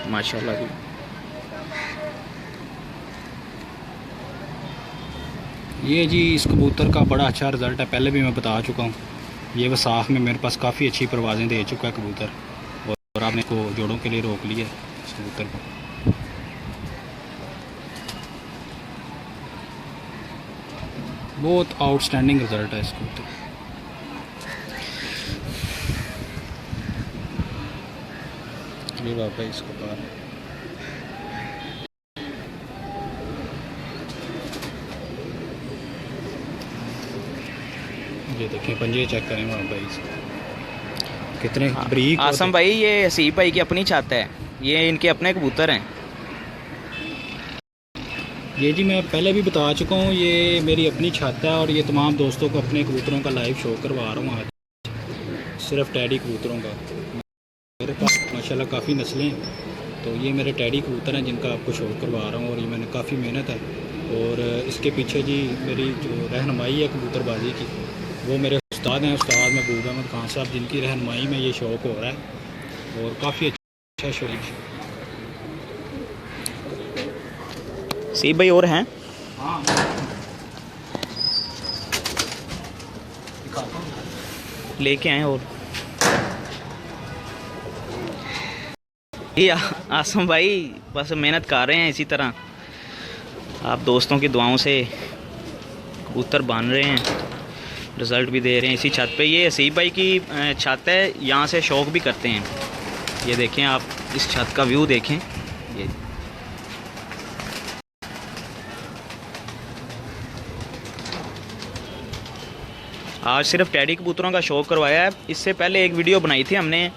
माशाल्लाह जी। ये जी इस कबूतर का बड़ा अच्छा रिज़ल्ट है, पहले भी मैं बता चुका हूँ। ये वसाख में मेरे पास काफ़ी अच्छी परवाज़ें दे चुका है कबूतर, और आपने को जोड़ों के लिए रोक लिया इस कबूतर को। बहुत आउटस्टैंडिंग रिज़ल्ट है इस कबूतर। ये बाबा इसको पार। ये देखें पंजे चेक करें वहाँ भाई इसको कितने बरीक। आसम भाई ये हसीब भाई की अपनी छत है, ये इनके अपने कबूतर हैं। ये जी मैं पहले भी बता चुका हूँ, ये मेरी अपनी छत है और ये तमाम दोस्तों को अपने कबूतरों का लाइव शो करवा रहा हूँ आज, सिर्फ टैडी कबूतरों का। मेरे पास माशाल्लाह काफ़ी नस्लें हैं, तो ये मेरे टैडी कबूतर हैं जिनका आपको शो करवा रहा हूँ। और ये मैंने काफ़ी मेहनत है, और इसके पीछे जी मेरी जो रहनुमाई है कबूतरबाजी की, वो मेरे उस्ताद हैं, उस्ताद महबूब अहमद खान साहब, जिनकी रहनुमाई में ये शौक़ हो रहा है और काफ़ी अच्छा शौक़। सी भाई और हैं? हाँ लेके आए। और ये आसम भाई बस मेहनत कर रहे हैं इसी तरह, आप दोस्तों की दुआओं से कबूतर बांध रहे हैं, रिज़ल्ट भी दे रहे हैं इसी छत पे। ये हसीब भाई की छत है, यहाँ से शौक़ भी करते हैं। ये देखें आप, इस छत का व्यू देखें। ये आज सिर्फ टैडी कबूतरों का शौक़ करवाया है। इससे पहले एक वीडियो बनाई थी हमने,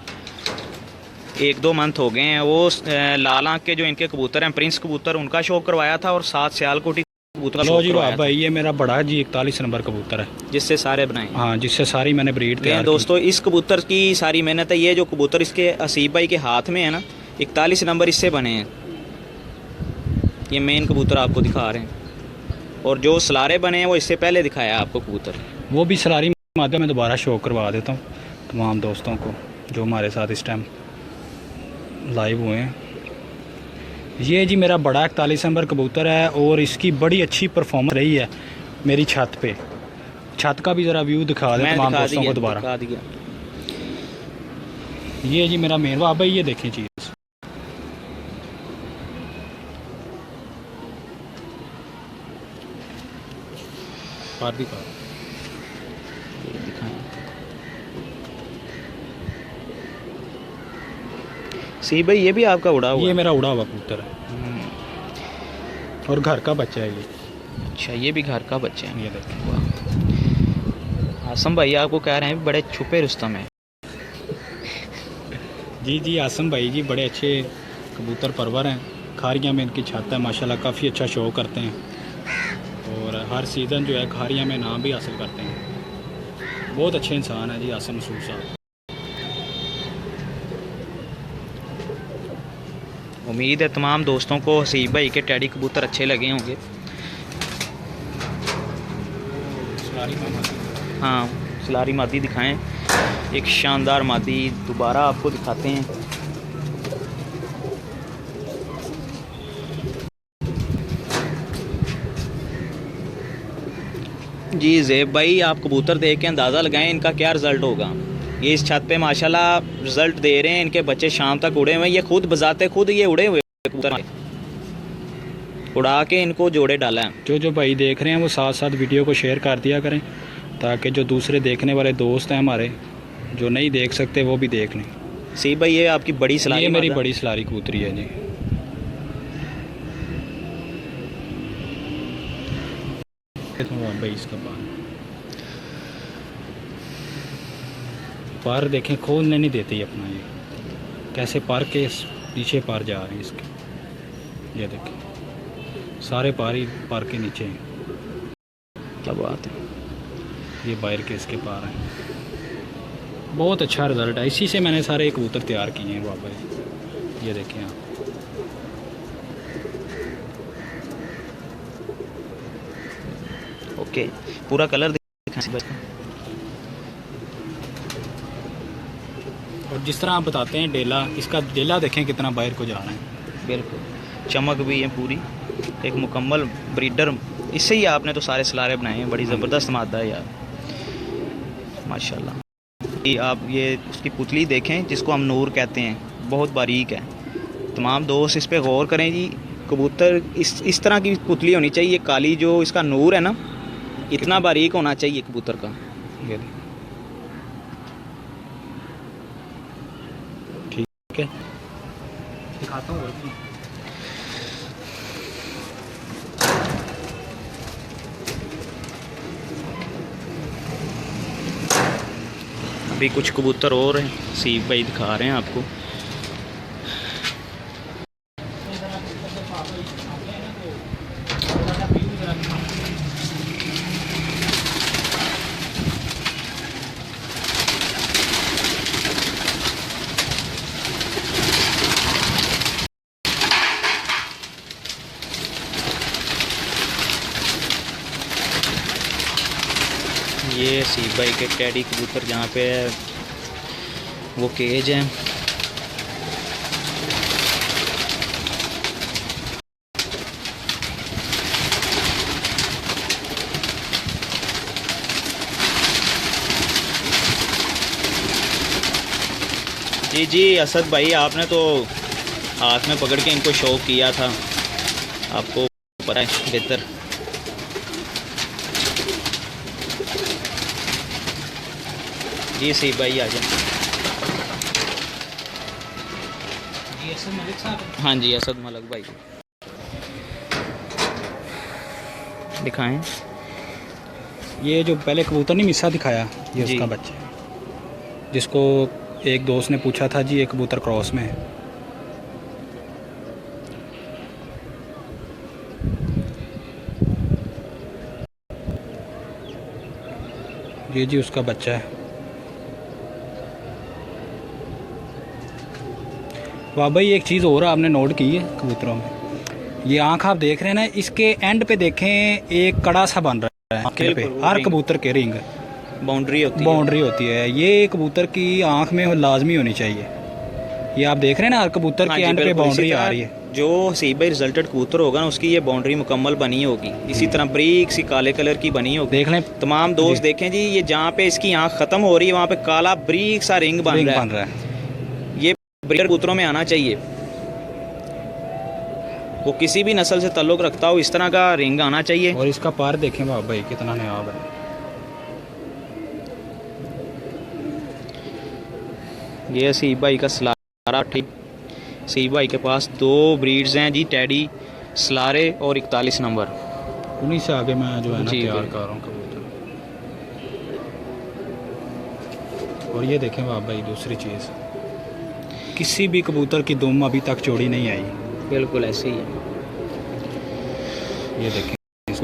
1-2 मंथ हो गए हैं, वो लाल आँख के जो इनके कबूतर हैं प्रिंस कबूतर, उनका शौक़ करवाया था, और 7 सियालकोटी कबूतर का जी वाह भाई। ये मेरा बड़ा जी 41 नंबर कबूतर है, जिससे सारे बनाए। हाँ, जिससे सारी मैंने ब्रीड तैयार की। दोस्तों इस कबूतर की सारी मेहनत है। ये जो कबूतर इसके हसीब भाई के हाथ में है ना, 41 नंबर इससे बने हैं। ये मेन कबूतर आपको दिखा रहे हैं, और जो सलारे बने हैं वो इससे पहले दिखाया आपको कबूतर, वो भी सलारी माध्यम में दोबारा शो करवा देता हूँ तमाम दोस्तों को जो हमारे साथ इस टाइम लाइव हुए हैं। ये जी मेरा बड़ा 41 नंबर कबूतर है, और इसकी बड़ी अच्छी परफॉर्मेंस रही है मेरी छत पे। छत का भी ज़रा व्यू दिखा दें तमाम दोस्तों को दोबारा। ये जी मेरा मेन वाह भाई, ये देखें चीज़। सी भाई ये भी आपका उड़ा हुआ? ये मेरा उड़ा हुआ कबूतर है, और घर का बच्चा है ये। अच्छा, ये भी घर का बच्चा है। ये देखिए आसम भाई आपको कह रहे हैं बड़े छुपे रुस्तम है। जी जी आसम भाई जी बड़े अच्छे कबूतर परवर हैं। खारियाँ में इनकी छत है माशाल्लाह, काफ़ी अच्छा शो करते हैं और हर सीज़न जो है खारियाँ में नाम भी हासिल करते हैं। बहुत अच्छे इंसान हैं जी आसम मसूद साहब। उम्मीद है तमाम दोस्तों को हसीब भाई के टैडी कबूतर अच्छे लगे होंगे। हाँ, सलारी मादी दिखाएं, एक शानदार मादी दोबारा आपको दिखाते हैं। जी ज़ेब भाई, आप कबूतर देख के अंदाज़ा लगाएं इनका क्या रिज़ल्ट होगा। ये इस छत पे माशाल्लाह रिज़ल्ट दे रहे हैं, इनके बच्चे शाम तक उड़े हुए हैं। ये खुद बजाते खुद ये उड़े हुए कबूतर उड़ा के इनको जोड़े डाला है। जो भाई देख रहे हैं वो साथ साथ वीडियो को शेयर कर दिया करें ताकि जो दूसरे देखने वाले दोस्त हैं हमारे जो नहीं देख सकते वो भी देख लें। सी भाई ये आपकी बड़ी सलारी, ये मेरी बड़ी सलारी कबूतरी है जी। भाई इसका पार देखें, खोलने नहीं देती अपना, ये कैसे पार के पीछे पार जा रहे हैं इसके। ये देखें सारे पार ही पार के नीचे हैं। क्या बात है, ये बाहर के इसके पार हैं। बहुत अच्छा रिज़ल्ट है, इसी से मैंने सारे कबूतर तैयार किए हैं बाबा जी। ये देखें आप, ओके पूरा कलर दिखाएं। और जिस तरह आप बताते हैं डेला, इसका डेला देखें कितना बाहर को जा रहा है। बिल्कुल चमक भी है पूरी, एक मुकम्मल ब्रीडर। इससे ही आपने तो सारे सलारे बनाए हैं। बड़ी ज़बरदस्त मादा है यार माशाल्लाह। आप ये उसकी पुतली देखें जिसको हम नूर कहते हैं, बहुत बारीक है। तमाम दोस्त इस पे गौर करें जी। कबूतर इस तरह की पुतली होनी चाहिए, काली जो इसका नूर है ना, इतना बारीक होना चाहिए कबूतर का। ये ठीक है, दिखाता हूँ। अभी कुछ कबूतर और हैं, सीप भाई दिखा रहे हैं आपको। ये सीप भाई के टैडी कबूतर जहाँ पे है वो केज है। जी जी असद भाई, आपने तो हाथ में पकड़ के इनको शौक किया था, आपको पता है बेहतर। जी सी भाई आ जाए। हाँ जी असद मलिक भाई दिखाएं। ये जो पहले कबूतर नहीं मिस्सा दिखाया, ये उसका बच्चा है, जिसको एक दोस्त ने पूछा था जी ये कबूतर क्रॉस में है। ये जी उसका बच्चा है। वाह भाई, एक चीज़ और आपने नोट की है कबूतरों में, ये आंख आप देख रहे हैं ना, इसके एंड पे देखें एक कड़ा सा बन रहा है आंखें पे, हर कबूतर के रिंग बाउंड्री होती है। ये कबूतर की आंख में लाजमी होनी चाहिए। ये आप देख रहे हैं ना, हर कबूतर के एंड पे बाउंड्री आ रही है। जो सी भाई रिजल्टेड कबूतर होगा ना, उसकी ये बाउंड्री मुकम्मल बनी होगी, इसी तरह ब्रीक सी काले कलर की बनी होगी। देख लें तमाम दोस्त देखें जी, ये जहाँ पे इसकी आंख खत्म हो रही है वहाँ पे काला ब्रीक सा रिंग बन रहा है। ये ब्रीडर कबूतरों में आना चाहिए, वो किसी भी नस्ल से ताल्लुक रखता हो, इस तरह का रिंग आना चाहिए। और इसका पार देखें बाबा भाई कितना नायाब है। ये सीप भाई का सलारा, ठीक सीप भाई के पास 2 ब्रीड्स हैं जी, टैडी सलारे और 41 नंबर। उन्हीं से आगे मैं जो है ना तैयार कर रहा हूँ कबूतर। और ये देखें बाबा भाई दूसरी चीज़, किसी भी कबूतर की दुम अभी तक चौड़ी नहीं आई। बिल्कुल ऐसे ही है। ये देखें,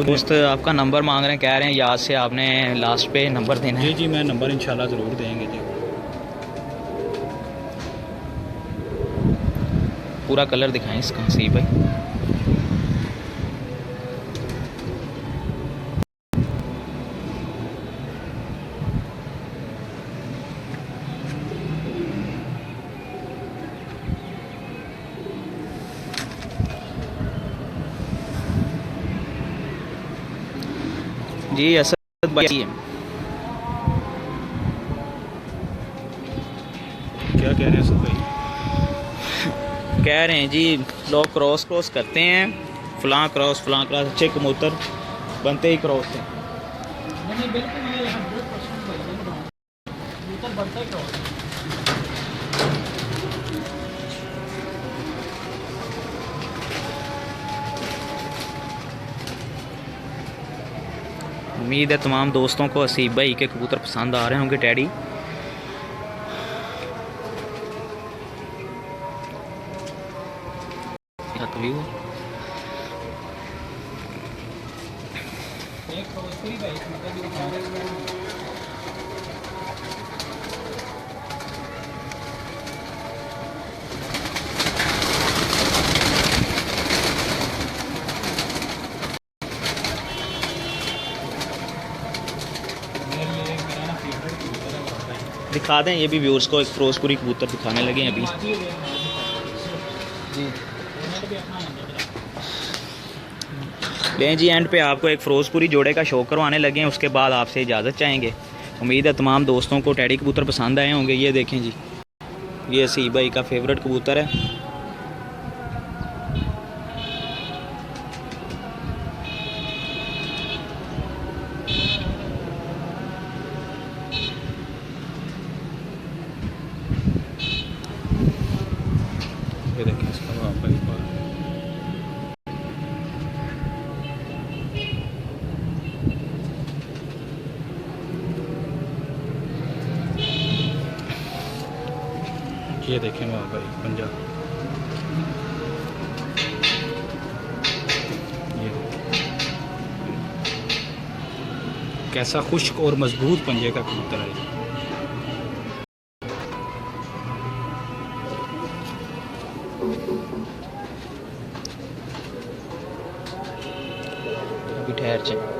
दोस्त आपका नंबर मांग रहे हैं, कह रहे हैं याद से आपने लास्ट पे नंबर देना है। जी जी, मैं नंबर इंशाल्लाह ज़रूर देंगे जी। पूरा कलर दिखाएं इसका हसीब भाई। जी असद भाई है। क्या कह रहे हैं सब भाई? कह रहे हैं जी लोग क्रॉस करते हैं, फलां क्रॉस अच्छे कबूतर बनते ही क्रॉस हैं। नहीं बिल्कुल ये 100% कबूतर बनता ही क्रॉस है। उम्मीद है तमाम दोस्तों को हसीब भाई के कबूतर पसंद आ रहे होंगे। टैडी दिखा दें, ये भी व्यूअर्स को एक फिरोजपुरी कबूतर दिखाने लगे हैं अभी। लें जी, एंड पे आपको एक फिरोजपुरी जोड़े का शो करवाने लगे हैं, उसके बाद आपसे इजाज़त चाहेंगे। उम्मीद है तमाम दोस्तों को टैडी कबूतर पसंद आए होंगे। ये देखें जी, ये हसीब भाई का फेवरेट कबूतर है। ये देखें इसका वापस ये देखें वहाँ भाई पंजाब। ये कैसा खुश्क और मजबूत पंजे का कबूतर है। अभी ठहर जाए।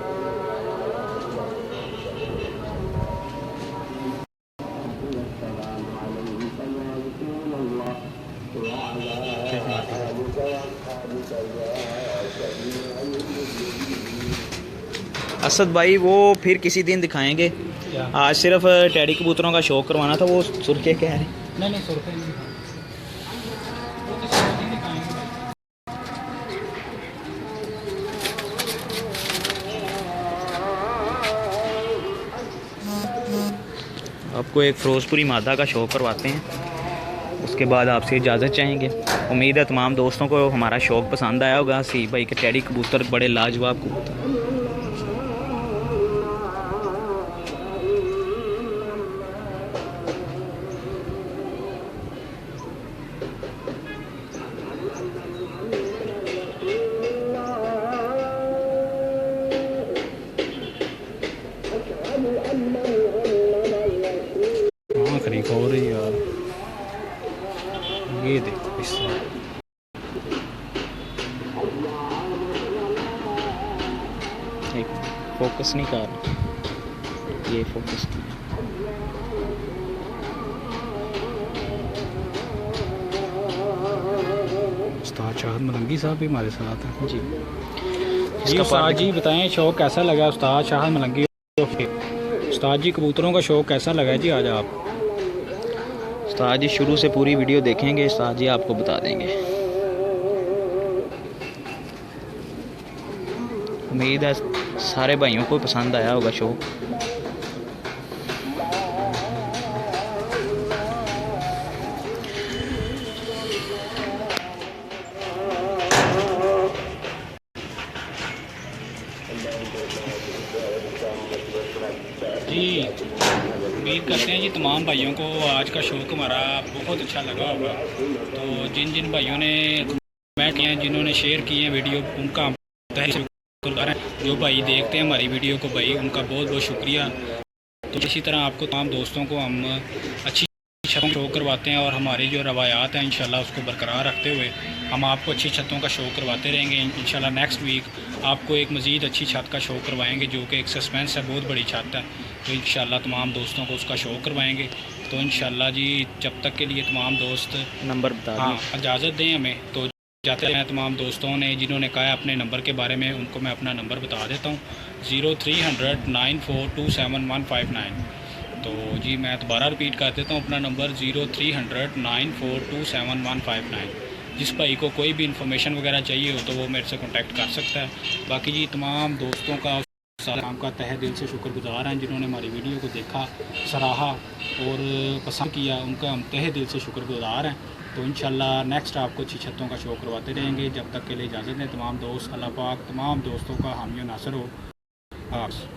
असद भाई वो फिर किसी दिन दिखाएंगे, आज सिर्फ टैडी कबूतरों का शौक करवाना था। वो सुर्खे कह रहे हैं। नहीं सुर्खे नहीं आपको एक फिरोजपुरी मादा का शो करवाते हैं, उसके बाद आपसे इजाज़त चाहेंगे। उम्मीद है तमाम दोस्तों को हमारा शौक़ पसंद आया होगा। हसीब भाई के टैडी कबूतर बड़े लाजवाब कबूतर। खरीक हो रही यार। ये देखो इस फोकस नहीं कर, ये फोकस उस्ताद शाहद मलंगी साहब भी हमारे साथ हैं जी। जी उस्ताद जी बताएं शौक़ कैसा लगा? उस्ताद शाहद मलंगी। उस्ताद जी कबूतरों का शौक़ कैसा लगा जी आज आप? उस्ताद जी शुरू से पूरी वीडियो देखेंगे, उस्ताद जी आपको बता देंगे। उम्मीद है सारे भाइयों को पसंद आया होगा शो। जी उम्मीद उम्मीद करते हैं जी तमाम भाइयों को आज का शौक़ हमारा बहुत अच्छा लगा होगा। तो जिन जिन भाइयों ने कमेंट किए हैं, जिन्होंने शेयर किए हैं वीडियो, उनका हम तहे से शुक्रिया हैं। जो भाई देखते हैं हमारी वीडियो को, भाई उनका बहुत बहुत शुक्रिया। तो इसी तरह आपको तमाम दोस्तों को हम अच्छी छतों शो करवाते हैं और हमारी जो रवायात हैं इंशाल्लाह उसको बरकरार रखते हुए हम आपको अच्छी छतों का शो करवाते रहेंगे। इंशाल्लाह नेक्स्ट वीक आपको एक मज़ीद अच्छी छत का शो करवाएंगे, जो कि एक सस्पेंस है, बहुत बड़ी छत है। तो इंशाल्लाह तमाम दोस्तों को उसका शो करवाएंगे। तो इंशाल्लाह जी जब तक के लिए तमाम दोस्त नंबर बता हाँ इजाज़त दें हमें। तो जाते हैं तमाम दोस्तों ने जिन्होंने कहा है अपने नंबर के बारे में, उनको मैं अपना नंबर बता देता हूँ 0300 9427 तो जी मैं दोबारा रिपीट कर देता हूँ अपना नंबर 0300 9427 जिस भाई को कोई भी इन्फॉर्मेशन वगैरह चाहिए हो तो वो मेरे से कांटेक्ट कर सकता है। बाकी जी तमाम दोस्तों का सलाम का तहे दिल से शुक्रगुजार हैं जिन्होंने हमारी वीडियो को देखा, सराहा और पसंद किया, उनका हम तहे दिल से शुक्रगुजार हैं। तो इंशाल्लाह नेक्स्ट आपको अच्छी छतों का शो करवाते रहेंगे। जब तक के लिए इजाज़त दें तमाम दोस्त। अल्लाह पाक तमाम दोस्तों का हामी नासर हो। आप